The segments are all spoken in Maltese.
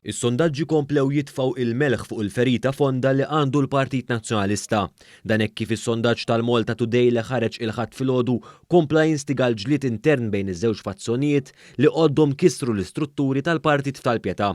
Is-sondaġġi komplew jitfgħu il-melħ fuq il-ferita fonda li għandu l-Partit Nazzjonalista. Dan hekk kif is-sondaġġ tal-Malta Today li ħareġ il-ħadd filgħodu kompla jinstiga l-ġlied intern bejn iż-żewġ fazzjonijiet li għoddhom kisru l-istrutturi tal-Partit tal-Pjetà.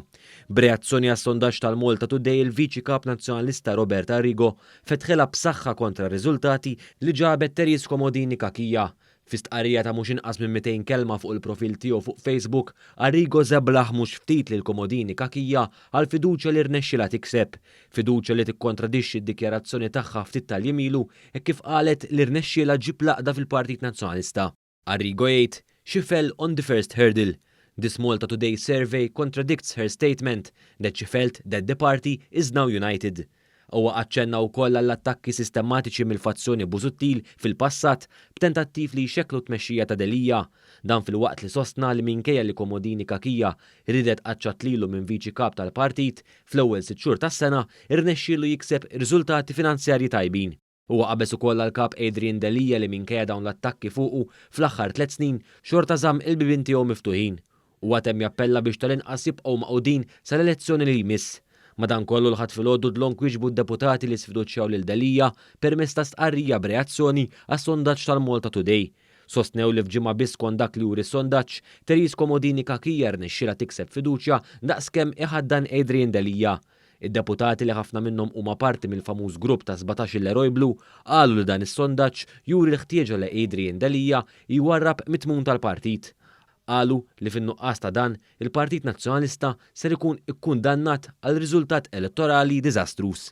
B'reazzjoni għas-sondaġġ tal-Malta Today il-Viċi Kap Nazzjonalista Robert Arrigo fetħilha b'saħħa kontra r-riżultati li ġabet Terjes Komodini Kakija. Fi stqarrija ta' mhux inqas minn 200 kelma fuq il-profil tiegħu fuq Facebook, Arrigo żeblaħ mhux ftit lil Komodini Kakija għal fiduċja li rnexxilha tikseb, fiduċja li tikkontradixxi d-dikjarazzjoni tagħha ftit tal-jimilu hekk kif qalet li rnexxielha ġib laqda fil-Partit Nazzjonalista. Arrigo jgħid she fell on the first hurdle. This Malta Today survey contradicts her statement that she felt that the party is now united. Huwa aċċenna wkoll għall-attakki sistematiċi mill-fazzjoni Busuttil fil-passat b'tentattiv li jxekklu tmexxija ta' Delija. Dan fil-waqt li sostna li minkejja li Komodini Kakija ridet qaċċat lilu minn viċi kap tal-partit fl-ewwel 6 xhur tas-sena irnexxielu jikseb riżultati finanzjarji tajbin. Huwa qabeż ukoll għall-kap Adrian Delija li minkejja dawn l-attakki fuqu fl-aħħar 3 snin xorta żamm il-bibien tiegħu miftuħin. Huwa temm jappella biex tal-inqas jibqgħu maqudin sal-elezzjoni li jmiss. Madankollu l-ħadd filgħodu dlonk wieġbu d-deputati li sfiduċjaw lil Delija permezz ta' stqarrija b'reazzjoni għas-sondaġġ tal-Malta Today. Sostnew li f'ġimgħa biss kon dak li juri sondaġġ, Terjes Komodini Kakija rnexxielha tikseb fiduċja daqskemm iħaddan Adrian Delija. Id-deputati li ħafna minnhom huma parti mill-famuż grupp ta' 17 l-eroj blu qalu li dan is-sondaġġ juri l-ħtieġa li Adrian Delija jwarrab mit-tmum tal-partit. Qalu li fin-nuqqas ta' dan il-Partit Nazzjonalista ser ikun ikkundannat għal riżultat elettorali diżastruż.